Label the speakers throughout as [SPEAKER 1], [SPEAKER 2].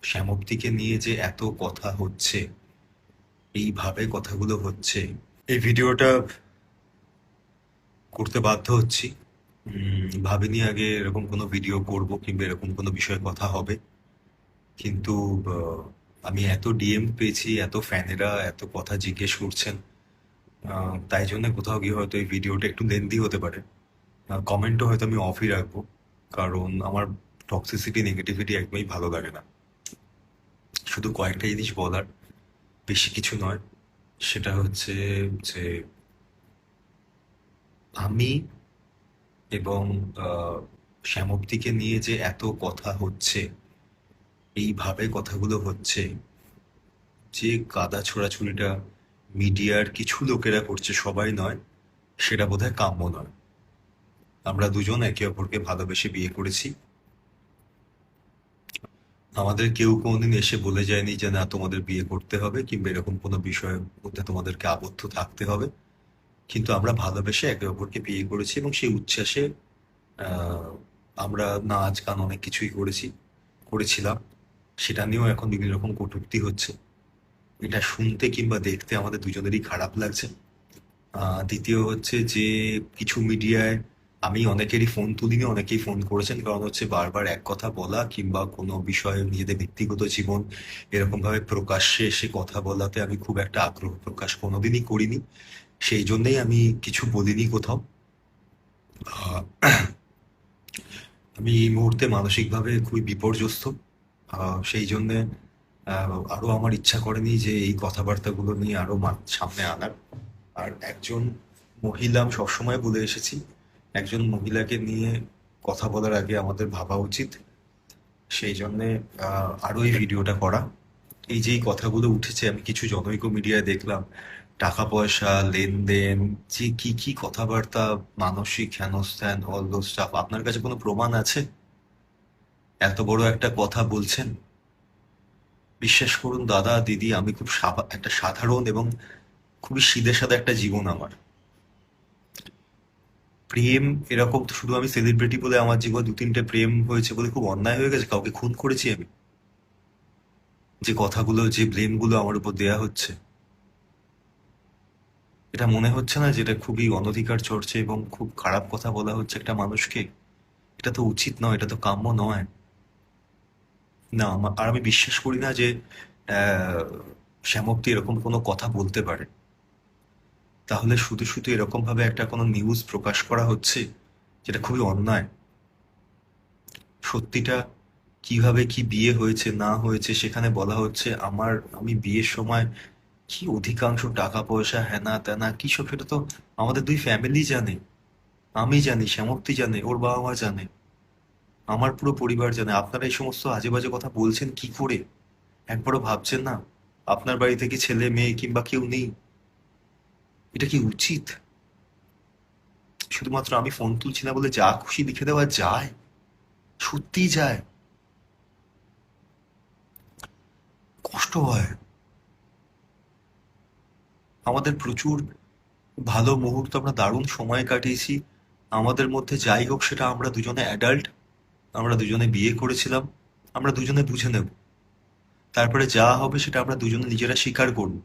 [SPEAKER 1] শ্যামপ্তিকে নিয়ে যে এত কথা হচ্ছে, এইভাবে কথাগুলো হচ্ছে, এই ভিডিওটা করতে বাধ্য হচ্ছি। ভাবিনি আগে এরকম কোনো ভিডিও করব কিংবা এরকম কোনো বিষয়ে কথা হবে, কিন্তু আহ, আমি এত ডিএম পেয়েছি, এত ফ্যানেরা এত কথা জিজ্ঞেস করছেন, তাই জন্য কোথাও গিয়ে হয়তো এই ভিডিওটা একটু লেন্দি হতে পারে। কমেন্টও হয়তো আমি অফই রাখবো, কারণ আমার টক্সিসিটি নেগেটিভিটি একদমই ভালো লাগে না। শুধু কয়েকটা জিনিস বলার, বেশি কিছু নয়। সেটা হচ্ছে যে আমি এবং শ্যামপ্তিকে নিয়ে যে এত কথা হচ্ছে, এইভাবে কথাগুলো হচ্ছে, যে কাদা ছোড়াছুড়িটা মিডিয়ার কিছু লোকেরা করছে, সবাই নয়, সেটা বোধহয় কাম্য নয়। আমরা দুজন একে অপরকে ভালোবেসে বিয়ে করেছি। আমাদের কেউ কোনোদিন এসে বলে যায়নি যে না তোমাদের বিয়ে করতে হবে কিংবা এরকম কোনো বিষয়ের মধ্যে তোমাদেরকে আবদ্ধ থাকতে হবে। কিন্তু আমরা ভালোবেসে একে অপরকে বিয়ে করেছি এবং সেই উচ্ছ্বাসে আহ, আমরা নাচ গান অনেক কিছুই করেছিলাম। সেটা নিয়েও এখন বিভিন্ন রকম কটূক্তি হচ্ছে। এটা শুনতে কিংবা দেখতে আমাদের দুজনেরই খারাপ লাগছে। দ্বিতীয় হচ্ছে যে কিছু মিডিয়ায় আমি অনেকেরই ফোন তুলিনি, অনেকেই ফোন করেছেন, কারণ হচ্ছে বারবার এক কথা বলা কিংবা কোনো বিষয়ে নিজেদের ব্যক্তিগত জীবন এরকম ভাবে প্রকাশ্যে এসে কথা বলাতে আমি খুব একটা আগ্রহ প্রকাশ কোনোদিনই করিনি। সেই জন্যই আমি কিছু বলিনি কোথাও। আহ, আমি এই মুহূর্তে মানসিকভাবে খুবই বিপর্যস্ত। সেই জন্যে আরো আমার ইচ্ছা করেনি যে এই কথাবার্তাগুলো নিয়ে আরো সামনে আনার। আর একজন মহিলা, আমি সবসময় বলে এসেছি, একজন মহিলাকে নিয়ে কথা বলার আগে আমাদের ভাবা উচিত। সেই জন্যে আরো এই ভিডিওটা করা। এই যে এই কথাগুলো উঠেছে, আমি কিছু জনৈক মিডিয়ায় দেখলাম, টাকা পয়সা লেনদেন, যে কি কি কথাবার্তা, মানসিক হেনস্থান, অল দোজ স্টাফ। আপনার কাছে কোনো প্রমাণ আছে? এত বড় একটা কথা বলছেন। বিশ্বাস করুন দাদা দিদি, আমি খুব একটা সাধারণ এবং খুবই সিধে সাদা একটা জীবন আমার। প্রেম এরকম তো শুধু আমি সেলিব্রিটি বলে আমার জীবনে দু তিনটে প্রেম হয়েছে বলে খুব অন্যায় হয়ে গেছে? কাউকে খুন করেছি আমি? যে কথাগুলো, যে ব্লেমগুলো আমার উপর দেয়া হচ্ছে, এটা মনে হচ্ছে না যেটা খুবই অনধিকার চর্চা এবং খুব খারাপ কথা বলা হচ্ছে একটা মানুষকে? এটা তো উচিত নয়, এটা তো কাম্য নয়। না আর আমি বিশ্বাস করি না যে আহ, শ্যামপ্তি এরকম কোনো কথা বলতে পারে। তাহলে শুধু শুধু এরকম ভাবে একটা কোনো নিউজ প্রকাশ করা হচ্ছে, যেটা খুবই অন্যায়। সত্যিটা, কিভাবে কি বিয়ে হয়েছে না হয়েছে সেখানে বলা হচ্ছে আমি বিয়ের সময় কি অধিকাংশ টাকা পয়সা হেনা তেনা কি সব, সেটা তো আমাদের দুই ফ্যামিলি জানে। আমি জানি, শ্যামপ্তি জানে, ওর বাবা মা জানে, আমার পুরো পরিবার জানে। আপনারা এই সমস্ত আজে বাজে কথা বলছেন কি করে? একবারও ভাবছেন না আপনার বাড়িতে কি ছেলে মেয়ে কিংবা কেউ নেই? এটা কি উচিত? শুধুমাত্র আমি ফোন তুলছি না বলে যা খুশি লিখে দেওয়া যায়? সত্যিই যায়? কষ্ট হয়। আমাদের প্রচুর ভালো মুহূর্ত, আমরা দারুণ সময় কাটিয়েছি। আমাদের মধ্যে যাই হোক, সেটা আমরা দুজনে অ্যাডাল্ট, আমরা দুজনে বিয়ে করেছিলাম, আমরা দুজনে বুঝে নেব। তারপরে যা হবে সেটা আমরা দুজনে নিজেরা স্বীকার করব।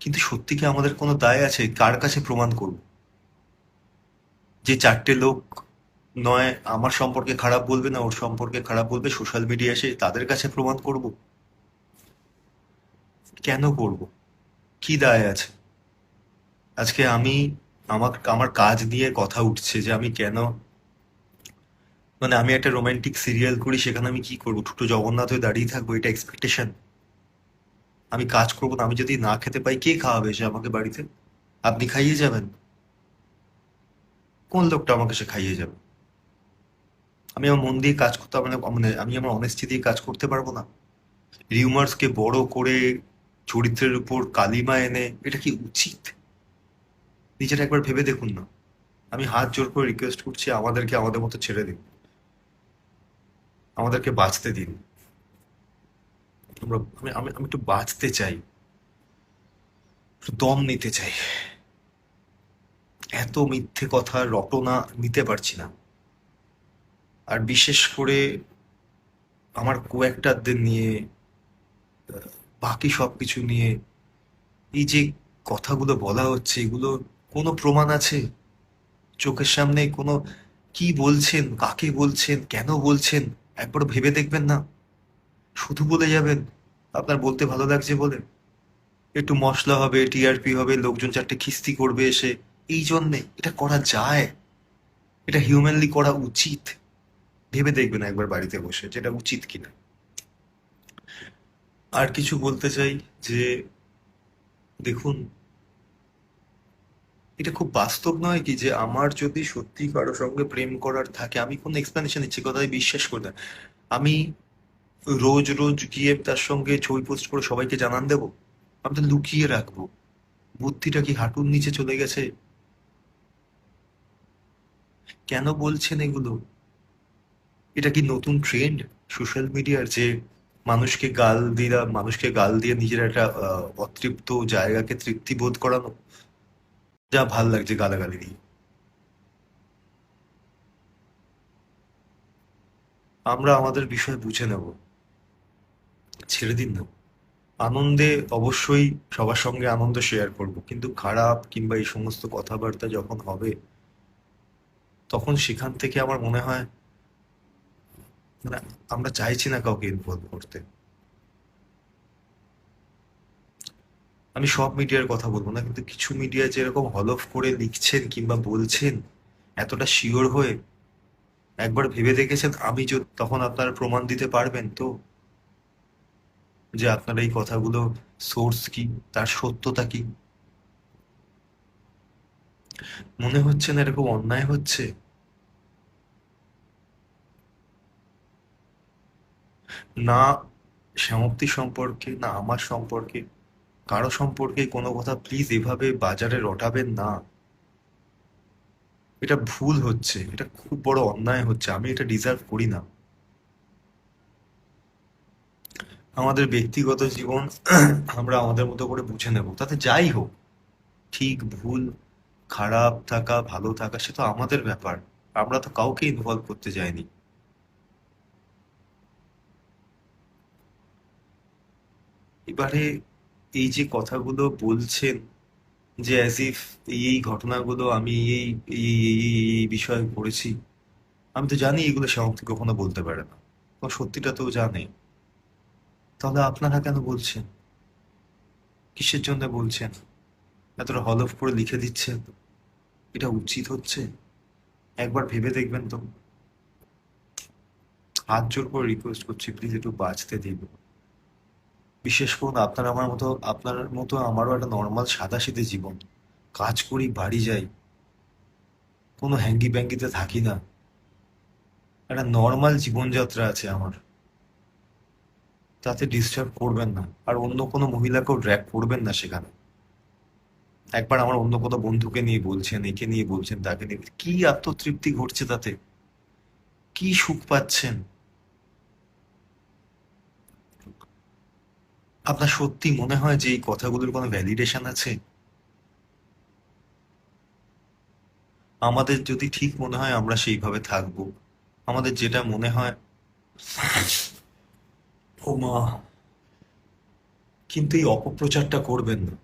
[SPEAKER 1] কিন্তু সত্যি কি আমাদের কোনো দায় আছে? কার কাছে প্রমাণ করব? যে চারটে লোক নয় আমার সম্পর্কে খারাপ বলবে না ওর সম্পর্কে খারাপ বলবে, সোশ্যাল মিডিয়া এসে তাদের কাছে প্রমাণ করব? কেন করব? কি দায় আছে? আজকে আমার আমার কাজ নিয়ে কথা উঠছে যে আমি কেন, মানে আমি একটা রোমান্টিক সিরিয়াল করি, সেখানে আমি কি করবো? ছোট জগন্নাথ হয়ে দাঁড়িয়ে থাকবো, এটা এক্সপেকটেশন? আমি কাজ করবো না, আমি যদি না খেতে পাই কে খাওয়াবে এসে আমাকে বাড়িতে? আপনি খাইয়ে যাবেন? কোন লোকটা আমাকে সে খাইয়ে যাবে? আমি আমার মন দিয়ে কাজ করতে হবে না? মানে আমি আমার অনেস্টি দিয়ে কাজ করতে পারবো না? রিউমার্স কে বড় করে চরিত্রের উপর কালিমা এনে, এটা কি উচিত? নিজেটা একবার ভেবে দেখুন না। আমি হাত জোর করে রিকোয়েস্ট করছি, আমাদেরকে আমাদের মতো ছেড়ে দিন, আমাদেরকে বাঁচতে দিন। আমি একটু বাঁচতে চাই, একটু দম নিতে চাই। এত মিথ্যে কথা রটনা নিতে পারছি না। আর বিশেষ করে আমার কো-অ্যাক্টরদের নিয়ে, বাকি সবকিছু নিয়ে এই যে কথাগুলো বলা হচ্ছে, এগুলো কোনো প্রমাণ আছে চোখের সামনে? কোনো কি বলছেন, কাকে বলছেন, কেন বলছেন? একবার ভেবে দেখবেন না? শুধু বলে যাবেন আপনার বলতে ভালো লাগছে বলে, একটু মশলা হবে, টিআরপি হবে, লোকজন চারটে খিস্তি করবে এসে, এই জন্যে এটা করা যায়? এটা হিউম্যানলি করা উচিত? ভেবে দেখবেন একবার বাড়িতে বসে যেটা উচিত কিনা। আর কিছু বলতে চাই যে, দেখুন, এটা খুব বাস্তব নয় কি যে আমার যদি সত্যি কারো সঙ্গে প্রেম করার থাকে, আমি কোনো এক্সপ্লেনেশন দিচ্ছি কথায় বিশ্বাস করে না, আমি রোজ রোজ গিয়ে তার সঙ্গে ছবি পোস্ট করে সবাইকে জানান দেবো? আমি তো লুকিয়ে রাখবো। বুদ্ধিটা কি হাঁটুর নিচে চলে গেছে? কেন বলছেন এগুলো? এটা কি নতুন ট্রেন্ড সোশ্যাল মিডিয়ার, যে মানুষকে গাল দিয়ে নিজের একটা অতৃপ্ত জায়গাকে তৃপ্তি বোধ করানো? যা ভাল লাগছে গালাগালি দিয়ে। আমরা আমাদের বিষয় বুঝে নেব, ছেড়ে দিন না। আনন্দে অবশ্যই সবার সঙ্গে আনন্দ শেয়ার করব, কিন্তু খারাপ কিংবা এই সমস্ত কথাবার্তা যখন হবে, তখন সেখান থেকে আমার মনে হয়, মানে, আমরা চাইছি না কাউকে ইনভলভ করতে। আমি সব মিডিয়ার কথা বলবো না, কিন্তু কিছু মিডিয়া যেরকম হলফ করে লিখছেন কিংবা বলছেন এতটা শিওর হয়ে, একবার ভেবে দেখেছেন আমি যদি তখন আপনারা প্রমাণ দিতে পারবেন তো যে আপনার এই কথাগুলো সোর্স কি, তার সত্যতা কি? মনে হচ্ছে না এরকম অন্যায় হচ্ছে? না শ্যামপ্তি সম্পর্কে, না আমার সম্পর্কে, কারো সম্পর্কে কোনো কথা প্লিজ এভাবে বাজারে রটাবেন না। এটা ভুল হচ্ছে, এটা খুব বড় অন্যায় হচ্ছে, আমি এটা ডিজার্ভ করি না। আমাদের ব্যক্তিগত জীবন আমরা আমাদের মতো করে বুঝে নেব, তাতে যাই হোক, ঠিক ভুল, খারাপ থাকা ভালো থাকা সে তো আমাদের ব্যাপার। আমরা তো কাউকে ইনভলভ করতে যাইনি। এবারে এই যে কথাগুলো বলছেন, যে অ্যাজ ইফ এই ঘটনাগুলো আমি এই বিষয়ে পড়েছি, আমি তো জানি এগুলো শ্যামক কখনো বলতে পারে না, তো সত্যিটা তো জানে। তাহলে আপনারা কেন বলছেন? কিসের জন্য বলছেন? এতটা হলফ করে লিখে দিচ্ছেন, এটা উচিত হচ্ছে? একবার ভেবে দেখবেন তো। হাত জোর করে রিকোয়েস্ট করছি, প্লিজ একটু বাঁচতে দিন। বিশেষ করুন আপনার মতো আমারও একটা নর্মাল সাদাসিধে জীবন। কাজ করি, বাড়ি যাই, কোনো হ্যাঙ্গি প্যাঙ্গিতে থাকি না, একটা নর্মাল জীবনযাত্রা আছে আমার। তাতে ডিস্টার্ব করবেন না, আর অন্য কোনো মহিলাকেও ড্র্যাগ করবেন না সেখানে। একবার আমার অন্য কোনো বন্ধুকে নিয়ে বলছেন, একে নিয়ে বলছেন, তাকে নিয়ে কি আত্মতৃপ্তি ঘটছে তাতে? কি সুখ পাচ্ছেন? আপনার সত্যি মনে হয় যে এই কথাগুলোর কোনো ভ্যালিডেশন আছে? আমাদের যদি ঠিক মনে হয় আমরা সেইভাবে থাকবো। আমাদের যেটা মনে হয়, ও মা, কিন্তু এই অপপ্রচারটা করবেন না।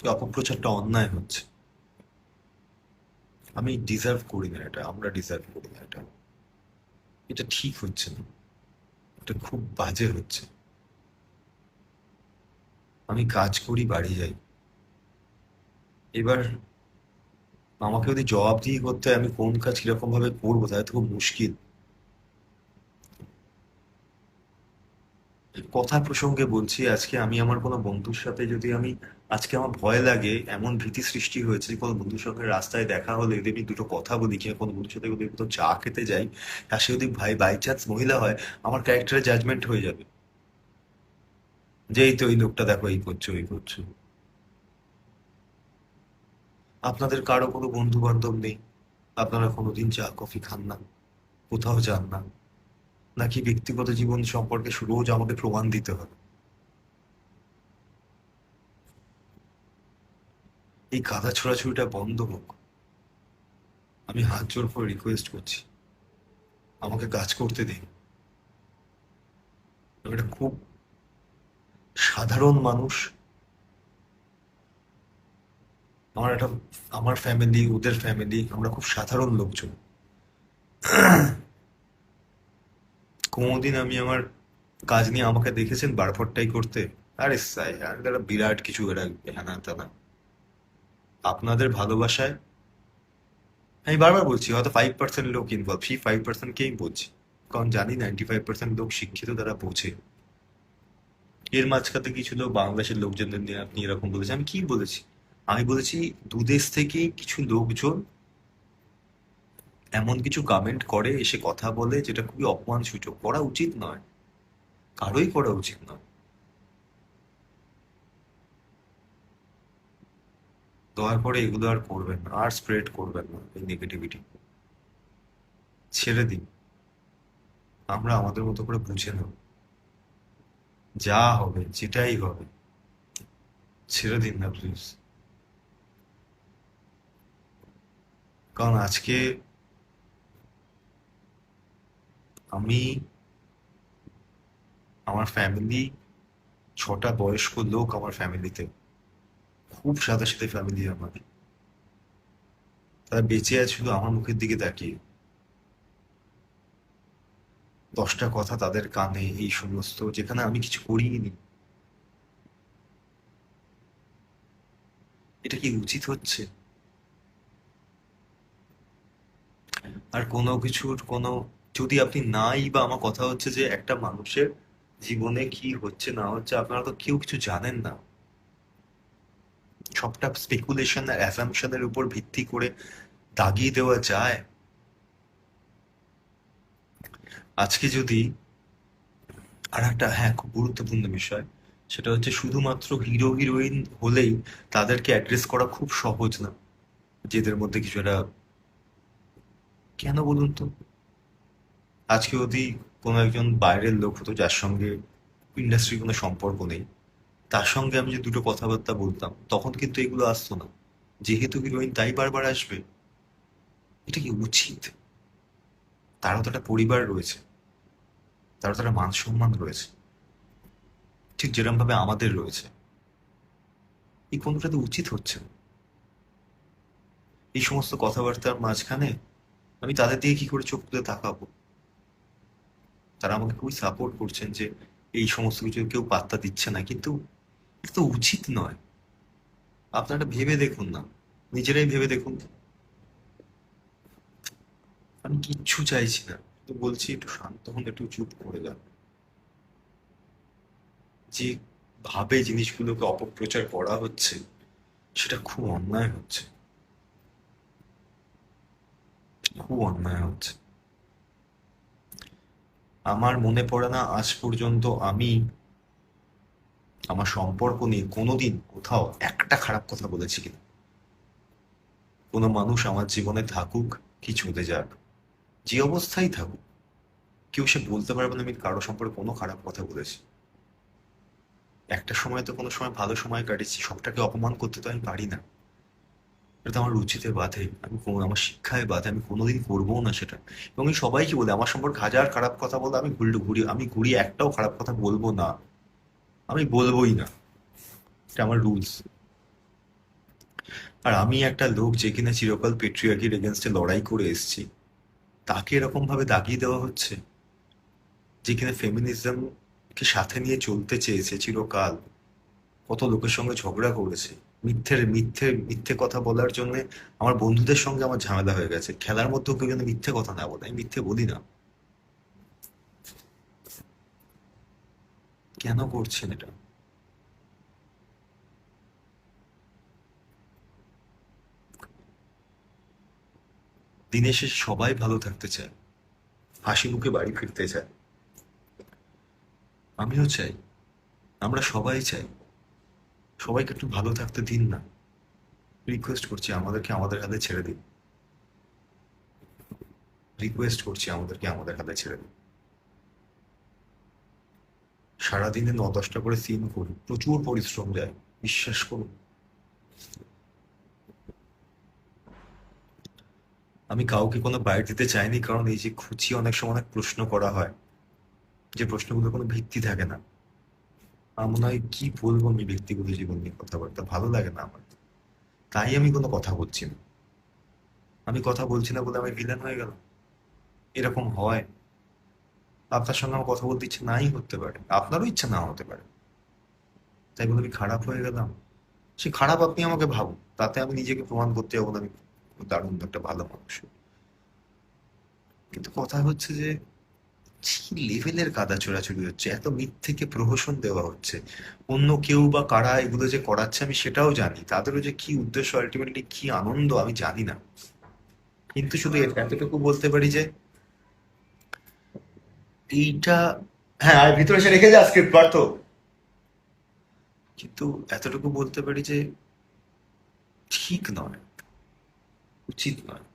[SPEAKER 1] এই অপপ্রচারটা অন্যায় হচ্ছে। আমি ডিজার্ভ করি না এটা, আমরা ডিজার্ভ করি না এটা। এটা ঠিক হচ্ছে না, এটা খুব বাজে হচ্ছে। আমি কাজ করি, বাড়ি যাই। এবার আমাকে যদি জবাবদিহি করতে হয় আমি কোন কাজ কিরকম ভাবে করবো, তাহলে তো খুব মুশকিল। কথা প্রসঙ্গে বলছি, আজকে আমি আমার কোনো বন্ধুর সাথে যদি আমি, আজকে আমার ভয় লাগে, এমন ভীতি সৃষ্টি হয়েছে যে কোনো বন্ধুর সঙ্গে রাস্তায় দেখা হলে যদি আমি দুটো কথা বলি, কিংবা কোনো বন্ধুর সাথে যদি কোথাও চা খেতে যাই, আর সে যদি ভাই বাই চান্স মহিলা হয়, আমার ক্যারেক্টারে জাজমেন্ট হয়ে যাবে, যে এই তো এই লোকটা দেখো এই করছো এই করছো। আপনাদের কারো কোনো বন্ধু বান্ধব নেই? আপনারা কোনোদিন চা কফি খান না, কোথাও যান না? নাকি ব্যক্তিগত জীবন সম্পর্কে রোজ আমাকে প্রমাণ দিতে হবে? এই গাধা ছোড়াছুড়িটা বন্ধ হোক। আমি হাত জোর করে রিকোয়েস্ট করছি, আমাকে কাজ করতে দিন। আমি একটা খুব সাধারণ মানুষ। আমার একটা আমার ফ্যামিলি, ওদের ফ্যামিলি, আমরা খুব সাধারণ লোকজন। কোনোদিন আমি আমার কাজ নিয়ে আমাকে দেখেছেন বাড়াপড়টাই করতে? আরে সাই আর তারা বিরাট কিছু এরা হ্যানা ত্যানা। আপনাদের ভালোবাসায় আমি বারবার বলছি, হয়তো 5% লোক ইনভলভ, সেই 5%কেই বলছি, কারণ জানি 95% লোক শিক্ষিত, তারা বোঝে। এর মাঝখানে কিছু লোক বাংলাদেশের লোকজনদের নিয়ে আপনি এরকম বলেছেন, আমি কি বলেছি? আমি বলেছি দুদেশ থেকে কিছু লোকজন এমন কিছু কমেন্ট করে, এসে কথা বলে, যেটা খুবই অপমানসূচক, করা উচিত নয়, কারোই করা উচিত নয়। দয়া করে এগুলো আর করবেন না, আর স্প্রেড করবেন না এই নেগেটিভিটি। ছেড়ে দিন, আমরা আমাদের মতো করে বুঝে নেব, যা হবে যেটাই হবে। ছেড়ে দিন না প্লিজ। কারণ আজকে আমি, আমার ফ্যামিলি, 6টা বয়স্ক লোক আমার ফ্যামিলিতে, খুব সাথে সাথে ফ্যামিলি আমার, তারা বেঁচে আছে শুধু আমার মুখের দিকে তাকিয়ে। 10টা কথা তাদের কানে, এই সমস্ত, যেখানে আমি কিছু করিনি। এটা কি উচিত হচ্ছে? আর কোনো কিছুর কোনো, যদি আপনি নাই, বা আমার কথা হচ্ছে যে একটা মানুষের জীবনে কি হচ্ছে না হচ্ছে আপনারা তো কেউ কিছু জানেন না। সবটা স্পেকুলেশন আর অ্যাসাম্পশনের উপর ভিত্তি করে দাগিয়ে দেওয়া যায়। আজকে যদি, আর একটা, হ্যাঁ, খুব গুরুত্বপূর্ণ বিষয়, সেটা হচ্ছে শুধুমাত্র হিরো হিরোইন হলেই তাদেরকে অ্যাড্রেস করা খুব সহজ না, যেদের মধ্যে কিছু একটা, কেন বলুন তো? আজকে যদি কোনো একজন বাইরের লোক হতো, যার সঙ্গে ইন্ডাস্ট্রির কোনো সম্পর্ক নেই, তার সঙ্গে আমি যে দুটো কথাবার্তা বলতাম, তখন কিন্তু এগুলো আসতো না। যেহেতু হিরোইন, তাই বারবার আসবে? এটা কি উচিত? তারও তো একটা পরিবার রয়েছে, তারও তো একটা মান সম্মান রয়েছে, ঠিক যেরকম ভাবে আমাদের রয়েছে। এই কোনটা তো উচিত হচ্ছে না। এই সমস্ত কথাবার্তার মাঝখানে আমি তাদের দিকে কি করে চোখ তুলে তাকাবো? তারা আমাকে খুবই সাপোর্ট করছেন যে এই সমস্ত কিছু কেউ পাত্তা দিচ্ছে না, কিন্তু এটা তো উচিত নয়। আপনারা ভেবে দেখুন না, নিজেরাই ভেবে দেখুন। আমি কিচ্ছু চাইছি না, তো বলছি একটু শান্ত হন, একটু চুপ করে যান। যে ভাবে জিনিসগুলোকে অপপ্রচার করা হচ্ছে, সেটা খুব অন্যায় হচ্ছে, খুব অন্যায় হচ্ছে। আমার মনে পড়ে না আজ পর্যন্ত আমি আমার সম্পর্ক নিয়ে কোনোদিন কোথাও একটা খারাপ কথা বলেছি কিনা। কোনো মানুষ আমার জীবনে থাকুক কি চলে যাক, যে অবস্থায় থাকুক, কেউ সে বলতে পারবে না আমি কারো সম্পর্কে কোনো খারাপ কথা বলেছি। একটা সময় তো কোনো সময় ভালো সময় কাটিয়েছি, সবটাকে অপমান করতে তো আমি পারি না। এটা তো আমার রুচিতে বাধে, আমি আমার শিক্ষায় বাধে, আমি কোনোদিন করবো না সেটা। এবং আমি সবাইকে বলি, আমার সম্পর্কে হাজার খারাপ কথা বলে, আমি ঘুরি একটাও খারাপ কথা বলবো না, আমি বলবোই না। এটা আমার রুলস। আর আমি একটা লোক যে কিনা চিরকাল পেট্রিয়ার্কির এগেনস্টে লড়াই করে এসেছি, তাকে এরকম ভাবে দাগিয়ে দেওয়া হচ্ছে, যে কিনা ফেমিনিজমকে সাথে নিয়ে চলতে চেয়েছে চিরকাল, কত লোকের সঙ্গে ঝগড়া করেছে, মিথ্যে কথা বলার জন্য আমার বন্ধুদের সঙ্গে আমার ঝামেলা হয়ে গেছে। খেলার মধ্যেও কেউ যেন মিথ্যে কথা না বলে, আমি মিথ্যে বলি না। কেন করছেন এটা? দিনের শেষে সবাই ভালো থাকতে চায়, হাসি মুখে বাড়ি ফিরতে চায়। আমিও চাই, আমরা সবাই চাই। সবাইকে একটু ভালো থাকতে দিন না, রিকোয়েস্ট করছি আমাদেরকে আমাদের হাতে ছেড়ে দিন। রিকোয়েস্ট করছি আমাদেরকে আমাদের হাতে ছেড়ে দিন। সারাদিনে 9-10টা করে সিন করি, প্রচুর পরিশ্রম যায়, বিশ্বাস করুন। আমি কাউকে কোনো বাইট দিতে চাইনি, কারণ এই যে খুঁচিয়ে অনেক সময় অনেক প্রশ্ন করা হয়, যে প্রশ্নগুলোর কোনো ভিত্তি থাকে না। আমার মনে হয় কি বলবো আমি ব্যক্তিগত জীবন নিয়ে কথাবার্তা, ভালো লাগে না আমার। তাই আমি কোনো কথা বলছি না। আমি কথা বলছি না বলে আমি ভিলেন হয়ে গেলাম? এরকম হয়? আপনার সঙ্গে আমার কথা বলতে ইচ্ছে নাই হতে পারে, আপনারও ইচ্ছা না হতে পারে, তাই বলে আমি খারাপ হয়ে গেলাম? সে খারাপ আপনি আমাকে ভাবুন, তাতে আমি নিজেকে প্রমাণ করতে যাবো না আমি দারুণ একটা ভালো মানুষ। কিন্তু কথা হচ্ছে যে কি লেভেলের কাদা ছোড়াছুড়ি হচ্ছে, এত মিথ্যেকে প্রহসন দেওয়া হচ্ছে। অন্য কেউ বা কারা এগুলো যে করাচ্ছে আমি সেটাও জানি, তাদেরও যে কি উদ্দেশ্য, আলটিমেটলি কি আনন্দ আমি জানি না। কিন্তু শুধু এতটুকু বলতে পারি যে এইটা, হ্যাঁ আর ভিতরে এসে রেখে যা স্ক্রিপ্ট পার্থ। কিন্তু এতটুকু বলতে পারি যে ঠিক নয়, উচিত নয়।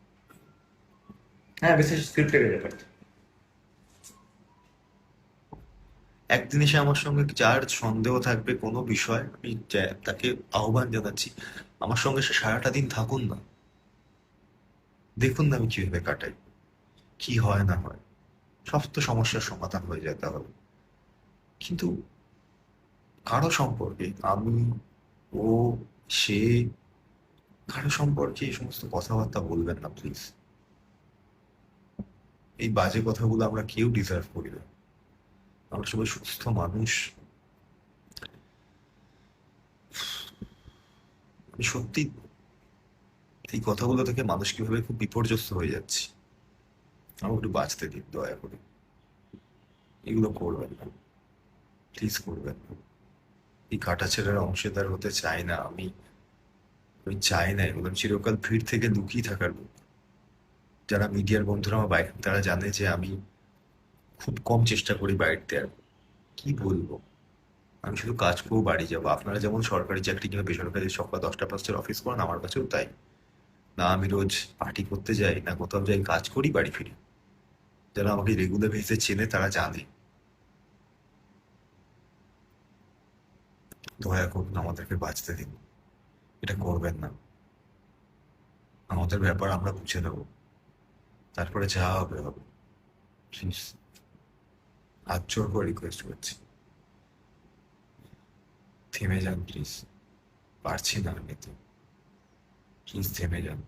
[SPEAKER 1] হ্যাঁ বেশি স্ক্রিপ্টে রেখে পার্থ। একদিন এসে আমার সঙ্গে যার সন্দেহ থাকবে কোনো বিষয়, আমি তাকে আহ্বান জানাচ্ছি, আমার সঙ্গে সে সারাটা দিন থাকুন না, দেখুন না আমি কিভাবে কাটাই, কি হয় না হয়। সব তো সমস্যার সমাধান হয়ে যায় তাহলে। কিন্তু কারো সম্পর্কে আমি, ও, সে, কারো সম্পর্কে এই সমস্ত কথাবার্তা বলবেন না প্লিজ। এই বাজে কথাগুলো আমরা কেউ ডিজার্ভ করি না। আমরা সবাই সুস্থ মানুষ। আমি সত্যি এই কথাগুলো থেকে মানুষ কিভাবে খুব বিপর্যস্ত হয়ে যাচ্ছি। আমাকে একটু বাঁচতে দিন দয়া করে। এগুলো করবেন না, প্লিজ করবেন না। এই কাটাছেঁড়ার অংশীদার হতে চাই না আমি। আমি চাই না এগুলো, আমি চিরকাল ভিড় থেকে লুকিয়ে থাকার লোক। যারা মিডিয়ার বন্ধুরা আমার বাইরে, তারা জানে যে আমি খুব কম চেষ্টা করি বাইরে দেওয়ার। কি বলবো, আমি শুধু কাজ করবো বাড়ি যাবো। আপনারা যেমন সরকারি চাকরি কিংবা বেসরকারি সকাল 10টা 5টার অফিস করেন, আমার কাছেও তাই। না আমি রোজ পার্টি করতে যাই, না কোথাও যাই, কাজ করি বাড়ি ফিরি। যারা আমাকে রেগুলার বেসিসে চেনে তারা জানে। দয়া করুন আমাদেরকে বাঁচতে দিন, এটা করবেন না। আমাদের ব্যাপার আমরা বুঝে নেবো, তারপরে যা হবে হবে। প্লিজ, হাত জোর করে রিকোয়েস্ট করছি, থেমে যান প্লিজ। পারছি না আমি তো, প্লিজ থেমে যান।